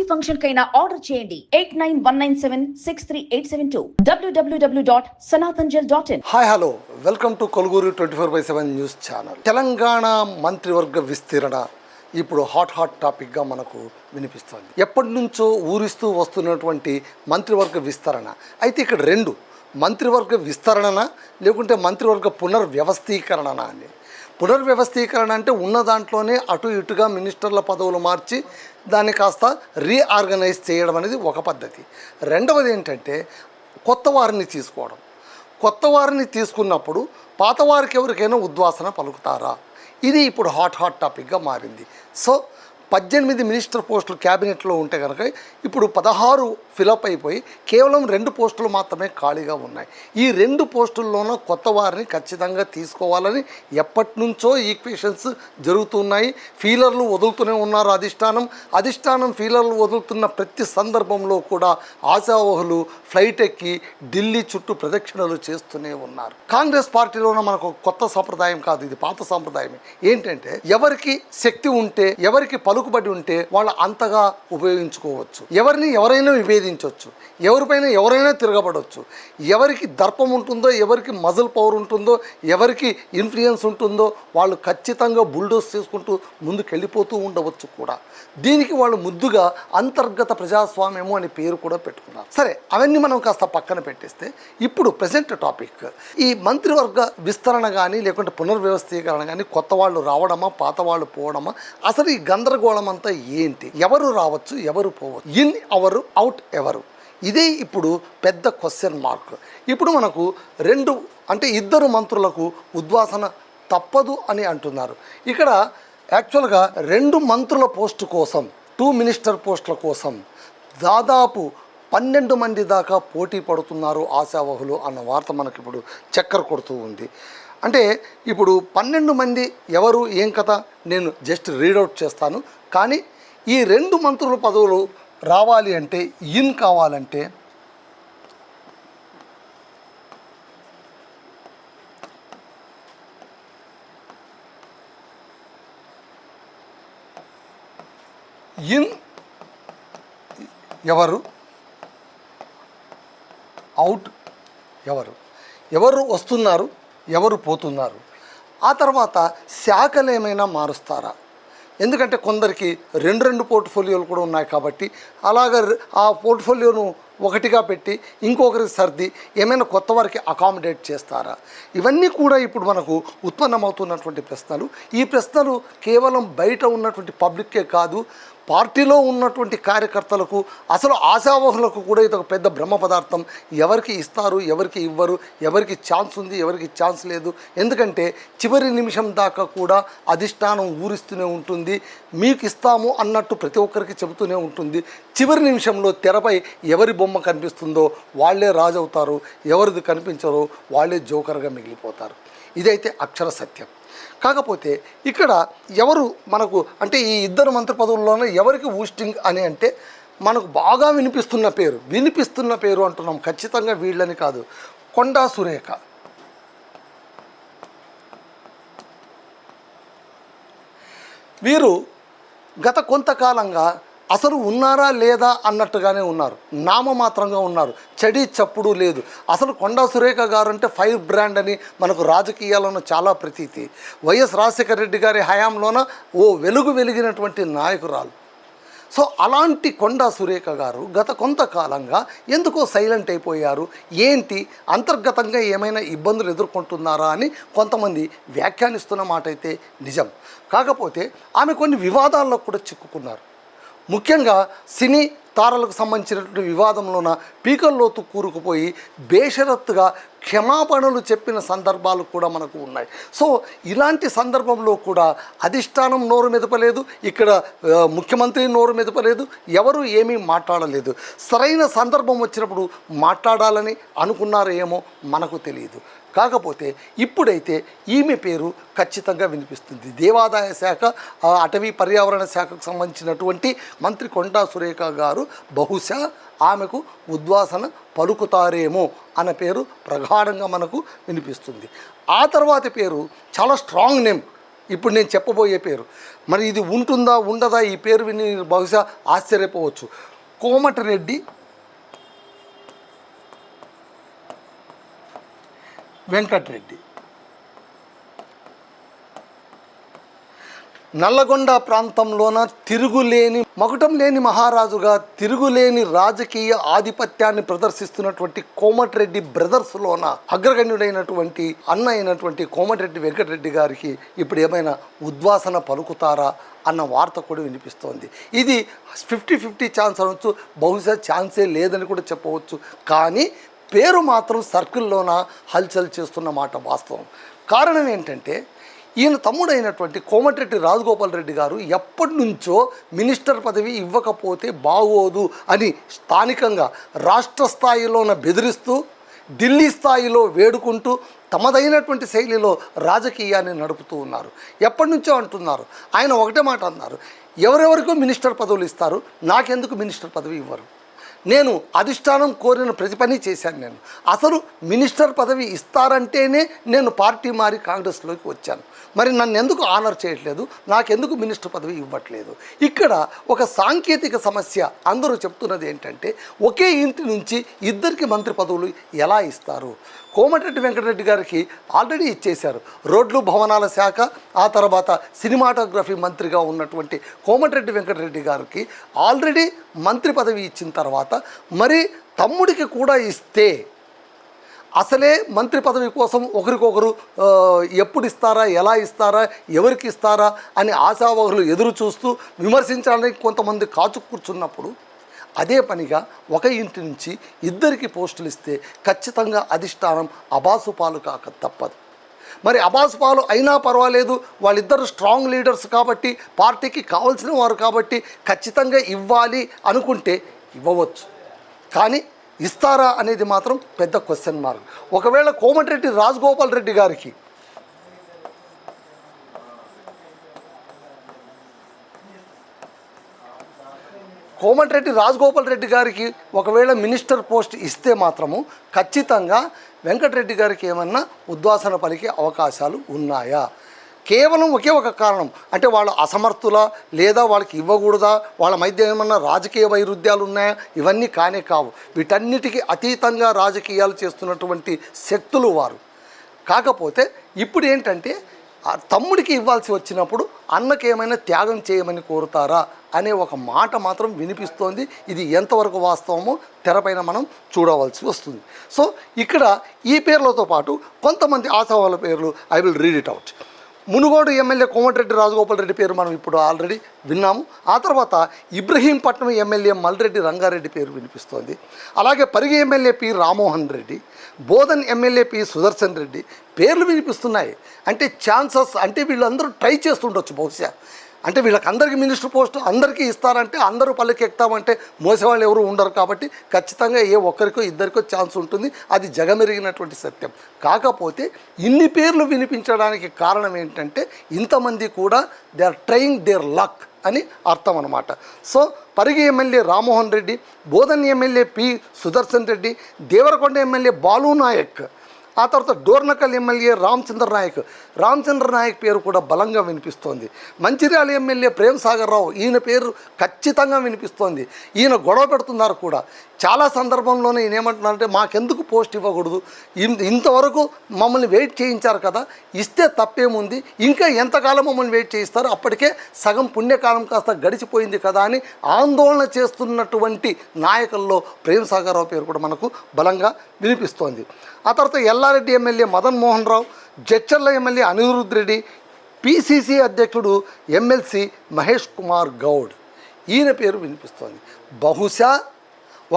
Function కైనా order చేయండి 8919763872 www.sanatanjal.in. Hi hello welcome to కొలుగూరు 24/7 న్యూస్ ఛానల్. తెలంగాణ మంత్రివర్గ విస్తరణ ఇప్పుడు హాట్ టాపిక్గా మనకు వినిపిస్తుంది. ఎప్పటి నుంచో ఊరిస్తూ వస్తున్నటువంటి మంత్రివర్గ విస్తరణ. అయితే ఇక్కడ రెండు, మంత్రివర్గ విస్తరణ లేకుంటే మంత్రివర్గ పునర్వ్యవస్థీకరణ అని. పునర్వ్యవస్థీకరణ అంటే ఉన్న దాంట్లోనే అటు ఇటుగా మినిస్టర్ల పదవులు మార్చి దాన్ని కాస్త రీఆర్గనైజ్ చేయడం అనేది ఒక పద్ధతి. రెండవది ఏంటంటే కొత్త వారిని తీసుకోవడం. కొత్త వారిని తీసుకున్నప్పుడు పాత వారికి ఎవరికైనా ఉద్వాసన పలుకుతారా? ఇది ఇప్పుడు హాట్ టాపిక్గా మారింది. సో 18 మినిస్టర్ పోస్టులు క్యాబినెట్లో ఉంటే కనుక ఇప్పుడు 16 ఫిలప్ అయిపోయి కేవలం 2 పోస్టులు మాత్రమే ఖాళీగా ఉన్నాయి. ఈ 2 పోస్టుల్లోనూ కొత్త వారిని ఖచ్చితంగా తీసుకోవాలని ఎప్పటి నుంచో ఈక్వేషన్స్ జరుగుతున్నాయి. ఫీలర్లు వదులుతూనే ఉన్నారు అధిష్టానం ఫీలర్లు వదులుతున్న ప్రతి సందర్భంలో కూడా ఆశావహులు ఫ్లైట్ ఎక్కి ఢిల్లీ చుట్టూ ప్రదక్షిణలు చేస్తూనే ఉన్నారు. కాంగ్రెస్ పార్టీలోన మనకు కొత్త సంప్రదాయం కాదు, ఇది పాత సంప్రదాయమే. ఏంటంటే ఎవరికి శక్తి ఉంటే, ఎవరికి పలుకుబడి ఉంటే వాళ్ళు అంతగా ఉపయోగించుకోవచ్చు. ఎవరైనా విభేదించవచ్చు, ఎవరిపైన ఎవరైనా తిరగబడవచ్చు. ఎవరికి దర్పం ఉంటుందో, ఎవరికి మజిల్ పవర్ ఉంటుందో, ఎవరికి ఇన్ఫ్లుయెన్స్ ఉంటుందో వాళ్ళు ఖచ్చితంగా బుల్డోస్ చేసుకుంటూ ముందుకు వెళ్ళిపోతూ ఉండవచ్చు కూడా. దీనికి వాళ్ళు ముద్దుగా అంతర్గత ప్రజాస్వామ్యము అనే పేరు కూడా పెట్టుకున్నారు. సరే, అవన్నీ మనం కాస్త పక్కన పెట్టేస్తే ఇప్పుడు ప్రజెంట్ టాపిక్ ఈ మంత్రివర్గ విస్తరణ కానీ లేకుంటే పునర్వ్యవస్థీకరణ కానీ, కొత్త వాళ్ళు రావడమా పాత వాళ్ళు పోవడమా, అసలు ఈ గందరగోళం అంతా ఏంటి? ఎవరు రావచ్చు, ఎవరు పోవచ్చు, ఇన్ ఎవరు, అవుట్ ఎవరు? ఇదే ఇప్పుడు పెద్ద క్వశ్చన్ మార్క్. ఇప్పుడు మనకు ఇద్దరు మంత్రులకు ఉద్వాసన తప్పదు అని అంటున్నారు. ఇక్కడ యాక్చువల్గా 2 మంత్రుల పోస్టు కోసం, 2 మినిస్టర్ పోస్టుల కోసం దాదాపు 12 మంది దాకా పోటీ పడుతున్నారు ఆశావహులు అన్న వార్త మనకి ఇప్పుడు చక్కర కొడుతూ ఉంది. అంటే ఇప్పుడు 12 మంది ఎవరు, ఏం కథ నేను జస్ట్ రీడౌట్ చేస్తాను. కానీ ఈ 2 మంత్రుల పదవులు రావాలి అంటే, ఇన్ కావాలంటే ఇన్ ఎవరు, అవుట్ ఎవరు వస్తున్నారు, ఎవరు పోతున్నారు, ఆ తర్వాత శాఖలు ఏమైనా మారుస్తారా? ఎందుకంటే కొందరికి 2 పోర్ట్ఫోలియోలు కూడా ఉన్నాయి కాబట్టి అలాగ ఆ పోర్ట్ఫోలియోను ఒకటిగా పెట్టి ఇంకొకరికి సర్ది ఏమైనా కొత్త వారికి అకామిడేట్ చేస్తారా? ఇవన్నీ కూడా ఇప్పుడు మనకు ఉత్పన్నమవుతున్నటువంటి ప్రశ్నలు. ఈ ప్రశ్నలు కేవలం బయట ఉన్నటువంటి పబ్లిక్కే కాదు, పార్టీలో ఉన్నటువంటి కార్యకర్తలకు, అసలు ఆశావహులకు కూడా ఇది ఒక పెద్ద బ్రహ్మ పదార్థం. ఎవరికి ఇస్తారు, ఎవరికి ఇవ్వరు, ఎవరికి ఛాన్స్ ఉంది, ఎవరికి ఛాన్స్ లేదు. ఎందుకంటే చివరి నిమిషం దాకా కూడా అధిష్టానం ఊరిస్తూనే ఉంటుంది. మీకు ఇస్తాము అన్నట్టు ప్రతి ఒక్కరికి చెబుతూనే ఉంటుంది. చివరి నిమిషంలో తెరపై ఎవరి బొమ్మ కనిపిస్తుందో వాళ్ళే రాజు అవుతారు, ఎవరిది కనిపించారో వాళ్ళే జోకర్గా మిగిలిపోతారు. ఇదైతే అక్షర సత్యం. కాకపోతే ఇక్కడ ఎవరు మనకు అంటే ఈ 2 మంత్రి పదవుల్లోనే ఎవరికి ఊస్టింగ్ అని అంటే మనకు బాగా వినిపిస్తున్న పేరు అంటున్నాం. ఖచ్చితంగా వీళ్ళని కాదు, కొండా సురేఖ. వీరు గత కొంతకాలంగా అసలు ఉన్నారా లేదా అన్నట్టుగానే ఉన్నారు, నామమాత్రంగా ఉన్నారు, చెడి చప్పుడు లేదు. అసలు కొండా సురేఖ గారు అంటే ఫైర్ బ్రాండ్ అని మనకు రాజకీయాల్లోనూ చాలా ప్రతీతి. వైఎస్ రాజశేఖర రెడ్డి గారి హయాంలోన వెలిగినటువంటి నాయకురాలు. సో అలాంటి కొండా సురేఖ గారు గత కొంతకాలంగా ఎందుకో సైలెంట్ అయిపోయారు. ఏంటి, అంతర్గతంగా ఏమైనా ఇబ్బందులు ఎదుర్కొంటున్నారా అని కొంతమంది వ్యాఖ్యానిస్తున్న మాట అయితే నిజం. కాకపోతే ఆమె కొన్ని వివాదాల్లో కూడా చిక్కుకున్నారు. ముఖ్యంగా సినీ తారలకు సంబంధించినటువంటి వివాదంలోన పీకల్లోతు కూరుకుపోయి బేషరత్తుగా క్షమాపణలు చెప్పిన సందర్భాలు కూడా మనకు ఉన్నాయి. సో ఇలాంటి సందర్భంలో కూడా అధిష్టానం నోరు మెదపలేదు, ఇక్కడ ముఖ్యమంత్రి నోరు మెదపలేదు, ఎవరు ఏమీ మాట్లాడలేదు. సరైన సందర్భం వచ్చినప్పుడు మాట్లాడాలని అనుకున్నారో ఏమో మనకు తెలియదు. కాకపోతే ఇప్పుడైతే ఈమె పేరు ఖచ్చితంగా వినిపిస్తుంది. దేవాదాయ శాఖ, అటవీ పర్యావరణ శాఖకు సంబంధించినటువంటి మంత్రి కొండా సురేఖ గారు బహుశా ఆమెకు ఉద్వాసన పలుకుతారేమో అన్న పేరు ప్రగాఢంగా మనకు వినిపిస్తుంది. ఆ తర్వాతి పేరు చాలా స్ట్రాంగ్ నేమ్, ఇప్పుడు నేను చెప్పబోయే పేరు. మరి ఇది ఉంటుందా ఉండదా, ఈ పేరు విని బహుశా ఆశ్చర్యపోవచ్చు. కోమటిరెడ్డి వెంకటరెడ్డి. నల్లగొండ ప్రాంతంలోన తిరుగులేని మకుటం లేని మహారాజుగా తిరుగులేని రాజకీయ ఆధిపత్యాన్ని ప్రదర్శిస్తున్నటువంటి కోమటిరెడ్డి బ్రదర్స్లోన అగ్రగణ్యుడైనటువంటి అన్న అయినటువంటి కోమటిరెడ్డి వెంకటరెడ్డి గారికి ఇప్పుడు ఏమైనా ఉద్వాసన పలుకుతారా అన్న వార్త కూడా వినిపిస్తోంది. ఇది 50-50 ఛాన్స్ అనవచ్చు, బహుశా ఛాన్సే లేదని కూడా చెప్పవచ్చు. కానీ పేరు మాత్రం సర్కిల్లోన హల్చల్ చేస్తున్న మాట వాస్తవం. కారణం ఏంటంటే ఈయన తమ్ముడైనటువంటి కోమటిరెడ్డి రాజగోపాల్ రెడ్డి గారు ఎప్పటి నుంచో మినిస్టర్ పదవి ఇవ్వకపోతే బాగోదు అని స్థానికంగా రాష్ట్ర స్థాయిలోన బెదిరిస్తూ ఢిల్లీ స్థాయిలో వేడుకుంటూ తమదైనటువంటి శైలిలో రాజకీయాన్ని నడుపుతూ ఉన్నారు. ఎప్పటి నుంచో అంటున్నారు. ఆయన ఒకటే మాట అన్నారు, ఎవరెవరికో మినిస్టర్ పదవులు ఇస్తారు, నాకెందుకు మినిస్టర్ పదవి ఇవ్వరు? నేను అధిష్టానం కోరిన ప్రతి పని చేశాను. నేను అసలు మినిస్టర్ పదవి ఇస్తారంటేనే నేను పార్టీ మారి కాంగ్రెస్లోకి వచ్చాను. మరి నన్ను ఎందుకు ఆనర్ చేయట్లేదు, నాకెందుకు మినిస్టర్ పదవి ఇవ్వట్లేదు? ఇక్కడ ఒక సాంకేతిక సమస్య. అందరూ చెప్తున్నది ఏంటంటే ఒకే ఇంటి నుంచి ఇద్దరికి మంత్రి పదవులు ఎలా ఇస్తారు? కోమటిరెడ్డి వెంకటరెడ్డి గారికి ఆల్రెడీ ఇచ్చేశారు. రోడ్లు భవనాల శాఖ, ఆ తర్వాత సినిమాటోగ్రఫీ మంత్రిగా ఉన్నటువంటి కోమటిరెడ్డి వెంకటరెడ్డి గారికి ఆల్రెడీ మంత్రి పదవి ఇచ్చిన తర్వాత మరి తమ్ముడికి కూడా ఇస్తే అసలే మంత్రి పదవి కోసం ఒకరికొకరు ఎప్పుడు ఇస్తారా, ఎలా ఇస్తారా, ఎవరికి ఇస్తారా అని ఆశావహులు ఎదురు చూస్తూ విమర్శించడానికి కొంతమంది కాచు కూర్చున్నప్పుడు అదే పనిగా ఒక ఇంటి నుంచి ఇద్దరికి పోస్టులు ఇస్తే ఖచ్చితంగా అధిష్టానం అబాసుపాలు కాక తప్పదు. మరి అబాసుపాలు అయినా పర్వాలేదు, వాళ్ళిద్దరు స్ట్రాంగ్ లీడర్స్ కాబట్టి, పార్టీకి కావాల్సిన వారు కాబట్టి ఖచ్చితంగా ఇవ్వాలి అనుకుంటే ఇవ్వవచ్చు. కానీ ఇస్తారా అనేది మాత్రం పెద్ద క్వశ్చన్ మార్క్. ఒకవేళ కోమటిరెడ్డి రాజగోపాల్ రెడ్డి గారికి ఒకవేళ మినిస్టర్ పోస్ట్ ఇస్తే మాత్రము ఖచ్చితంగా వెంకటరెడ్డి గారికి ఏమన్నా ఉద్వాసన పలికే అవకాశాలు ఉన్నాయా? కేవలం ఒకే ఒక కారణం, అంటే వాళ్ళు అసమర్థులా, లేదా వాళ్ళకి ఇవ్వకూడదా, వాళ్ళ మధ్య ఏమన్నా రాజకీయ వైరుధ్యాలు ఉన్నాయా? ఇవన్నీ కానే కావు. వీటన్నిటికీ అతీతంగా రాజకీయాలు చేస్తున్నటువంటి శక్తులు వారు. కాకపోతే ఇప్పుడు ఏంటంటే తమ్ముడికి ఇవ్వాల్సి వచ్చినప్పుడు అన్నకి ఏమైనా త్యాగం చేయమని కోరుతారా అనే ఒక మాట మాత్రం వినిపిస్తోంది. ఇది ఎంతవరకు వాస్తవమో తెరపైన మనం చూడవలసి వస్తుంది. సో ఇక్కడ ఈ పేర్లతో పాటు కొంతమంది ఆశావాళ్ళ పేర్లు I will read it out. Munugode MLA Komatireddy Rajagopal Reddy పేరు మనం ఇప్పుడు ఆల్రెడీ విన్నాము. ఆ తర్వాత ఇబ్రహీంపట్నం ఎమ్మెల్యే మల్రెడ్డి రంగారెడ్డి పేరు వినిపిస్తోంది. అలాగే Parigi MLA P Rammohan Reddy, Bodhan MLA P Sudarshan Reddy పేర్లు వినిపిస్తున్నాయి. అంటే ఛాన్సెస్, అంటే వీళ్ళందరూ ట్రై చేస్తుండొచ్చు బహుశా. అంటే వీళ్ళకి అందరికీ మినిస్టర్ పోస్టు అందరికీ ఇస్తారంటే అందరూ పల్లెకి ఎక్కుతామంటే మోసేవాళ్ళు ఎవరు ఉండరు. కాబట్టి ఖచ్చితంగా ఏ ఒక్కరికో ఇద్దరికో ఛాన్స్ ఉంటుంది. అది జగమెరిగినటువంటి సత్యం. కాకపోతే ఇన్ని పేర్లు వినిపించడానికి కారణం ఏంటంటే ఇంతమంది కూడా they are trying their luck అని అర్థం అన్నమాట. So Parigi MLA Rammohan Reddy, Bodhan MLA P Sudarshan Reddy, Devarakonda MLA Balu Nayak, ఆ తర్వాత డోర్నకల్ ఎమ్మెల్యే రామచంద్ర నాయక్ పేరు కూడా బలంగా వినిపిస్తోంది. మంచిర్యాల ఎమ్మెల్యే ప్రేమ్ సాగర్ రావు, ఈయన పేరు ఖచ్చితంగా వినిపిస్తోంది. ఈయన గొడవ పెడుతున్నారు కూడా. చాలా సందర్భంలోనే ఈయన ఏమంటున్నారంటే మాకెందుకు పోస్ట్ ఇవ్వకూడదు, ఇంతవరకు మమ్మల్ని వెయిట్ చేయించారు కదా, ఇస్తే తప్పేముంది, ఇంకా ఎంతకాలం మమ్మల్ని వెయిట్ చేయిస్తారు, అప్పటికే సగం పుణ్యకాలం కాస్త గడిచిపోయింది కదా అని ఆందోళన చేస్తున్నటువంటి నాయకుల్లో ప్రేమ్ సాగర్ రావు పేరు కూడా మనకు బలంగా వినిపిస్తోంది. ఆ తర్వాత Yellareddy MLA Madan Mohan Rao, Jadcherla MLA Anirudh Reddy, PCC అధ్యక్షుడు ఎమ్మెల్సీ మహేష్ కుమార్ గౌడ్, ఈయన పేరు వినిపిస్తోంది. బహుశా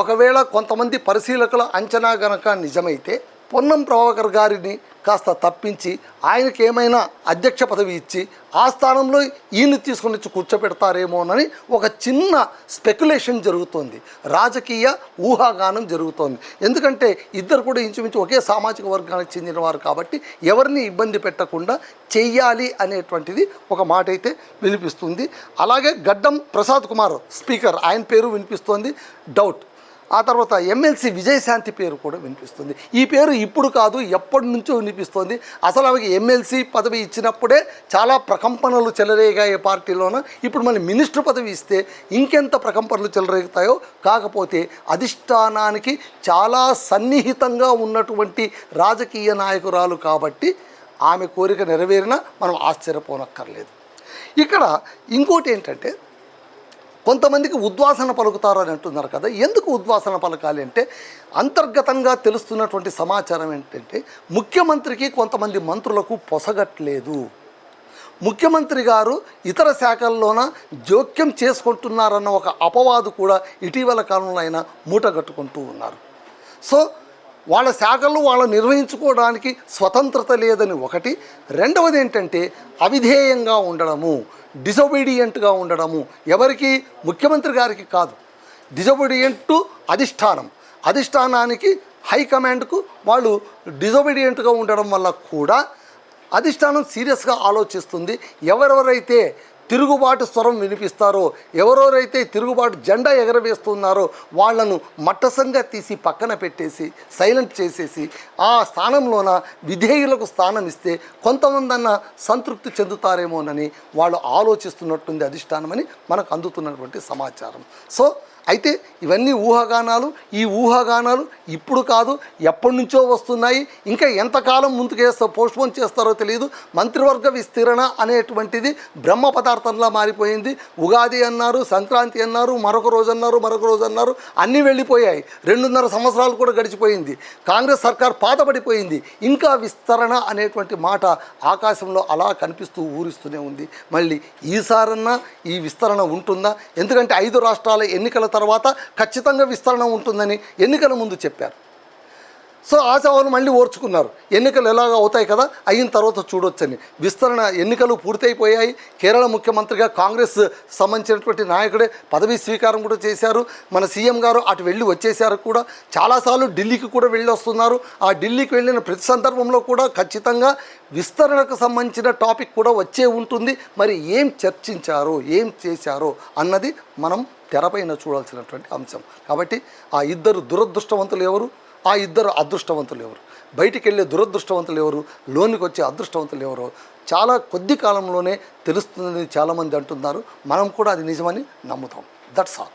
ఒకవేళ కొంతమంది పరిశీలకుల అంచనా గనక నిజమైతే పొన్నం ప్రభాకర్ గారిని కాస్త తప్పించి ఆయనకి ఏమైనా అధ్యక్ష పదవి ఇచ్చి ఆ స్థానంలో ఈయన తీసుకొని వచ్చి కూర్చోపెడతారేమోనని ఒక చిన్న స్పెక్యులేషన్ జరుగుతోంది, రాజకీయ ఊహాగానం జరుగుతోంది. ఎందుకంటే ఇద్దరు కూడా ఇంచుమించు ఒకే సామాజిక వర్గానికి చెందిన వారు కాబట్టి ఎవరిని ఇబ్బంది పెట్టకుండా చెయ్యాలి అనేటువంటిది ఒక మాట అయితే వినిపిస్తుంది. అలాగే గడ్డం ప్రసాద్ కుమార్ స్పీకర్, ఆయన పేరు వినిపిస్తోంది. డౌట్. ఆ తర్వాత ఎమ్మెల్సీ విజయశాంతి పేరు కూడా వినిపిస్తుంది. ఈ పేరు ఇప్పుడు కాదు, ఎప్పటి నుంచో వినిపిస్తుంది. అసలు ఆమెకి ఎమ్మెల్సీ పదవి ఇచ్చినప్పుడే చాలా ప్రకంపనలు చెలరేగాయి పార్టీలోన. ఇప్పుడు మళ్ళీ మినిస్టర్ పదవి ఇస్తే ఇంకెంత ప్రకంపనలు చెలరేగుతాయో. కాకపోతే అధిష్టానానికి చాలా సన్నిహితంగా ఉన్నటువంటి రాజకీయ నాయకురాలు కాబట్టి ఆమె కోరిక నెరవేరినా మనం ఆశ్చర్యపోనక్కర్లేదు. ఇక్కడ ఇంకోటి ఏంటంటే, కొంతమందికి ఉద్వాసన పలుకుతారు అని అంటున్నారు కదా. ఎందుకు ఉద్వాసన పలకాలి అంటే, అంతర్గతంగా తెలుస్తున్నటువంటి సమాచారం ఏంటంటే, ముఖ్యమంత్రికి కొంతమంది మంత్రులకు పొసగట్లేదు. ముఖ్యమంత్రి గారు ఇతర శాఖల్లోన జోక్యం చేసుకుంటున్నారన్న ఒక అపవాదు కూడా ఇటీవల కాలంలో అయినా మూటగట్టుకుంటూ ఉన్నారు. సో వాళ్ళ శాఖలు వాళ్ళు నిర్వహించుకోవడానికి స్వతంత్రత లేదని ఒకటి. రెండవది ఏంటంటే అవిధేయంగా ఉండడము, డిజొబీడియంట్గా ఉండడము. ఎవరికి? ముఖ్యమంత్రి గారికి కాదు, డిజొబీడియంట్ టు అధిష్టానానికి హైకమాండ్కు వాళ్ళు డిజొబీడియంట్గా ఉండడం వల్ల కూడా అధిష్టానం సీరియస్గా ఆలోచిస్తుంది. ఎవరెవరైతే తిరుగుబాటు స్వరం వినిపిస్తారో, ఎవరెవరైతే తిరుగుబాటు జెండా ఎగరవేస్తున్నారో వాళ్ళను మట్టసంగా తీసి పక్కన పెట్టేసి సైలెంట్ చేసేసి ఆ స్థానంలోన విధేయులకు స్థానం ఇస్తే కొంతమందన్న సంతృప్తి చెందుతారేమోనని వాళ్ళు ఆలోచిస్తున్నట్టుంది అధిష్టానమని మనకు అందుతున్నటువంటి సమాచారం. సో అయితే ఇవన్నీ ఊహాగానాలు. ఈ ఊహాగానాలు ఇప్పుడు కాదు, ఎప్పటి నుంచో వస్తున్నాయి. ఇంకా ఎంతకాలం ముందుకు పోస్ట్పోన్ చేస్తారో తెలియదు. మంత్రివర్గ విస్తరణ అనేటువంటిది బ్రహ్మ పదార్థంలా మారిపోయింది. ఉగాది అన్నారు, సంక్రాంతి అన్నారు, మరొక రోజు అన్నారు, అన్నీ వెళ్ళిపోయాయి. 2.5 సంవత్సరాలు కూడా గడిచిపోయింది. కాంగ్రెస్ సర్కార్ పాతపడిపోయింది. ఇంకా విస్తరణ అనేటువంటి మాట ఆకాశంలో అలా కనిపిస్తూ ఊరిస్తూనే ఉంది. మళ్ళీ ఈసారన్నా ఈ విస్తరణ ఉంటుందా? ఎందుకంటే 5 రాష్ట్రాల ఎన్నికల తర్వాత ఖచ్చితంగా విస్తరణ ఉంటుందని ఎన్నికల ముందు చెప్పారు. సో ఆశావాళ్ళు మళ్ళీ ఓర్చుకున్నారు. ఎన్నికలు ఎలాగ అవుతాయి కదా, అయిన తర్వాత చూడొచ్చని. విస్తరణ ఎన్నికలు పూర్తయిపోయాయి. కేరళ ముఖ్యమంత్రిగా కాంగ్రెస్ సంబంధించినటువంటి నాయకుడే పదవీ స్వీకారం కూడా చేశారు. మన సీఎం గారు అటు వెళ్ళి వచ్చేసారు కూడా. చాలాసార్లు ఢిల్లీకి కూడా వెళ్ళి వస్తున్నారు. ఆ ఢిల్లీకి వెళ్ళిన ప్రతి సందర్భంలో కూడా ఖచ్చితంగా విస్తరణకు సంబంధించిన టాపిక్ కూడా వచ్చే ఉంటుంది. మరి ఏం చర్చించారో, ఏం చేశారో అన్నది మనం తెరపైన చూడాల్సినటువంటి అంశం. కాబట్టి ఆ ఇద్దరు దురదృష్టవంతులు ఎవరు, ఆ ఇద్దరు అదృష్టవంతులు ఎవరు, బయటికి వెళ్ళే దురదృష్టవంతులు ఎవరు, లోనికి వచ్చే అదృష్టవంతులు ఎవరో చాలా కొద్ది కాలంలోనే తెలుస్తుందని చాలామంది అంటున్నారు. మనం కూడా అది నిజమని నమ్ముతాం. That's all.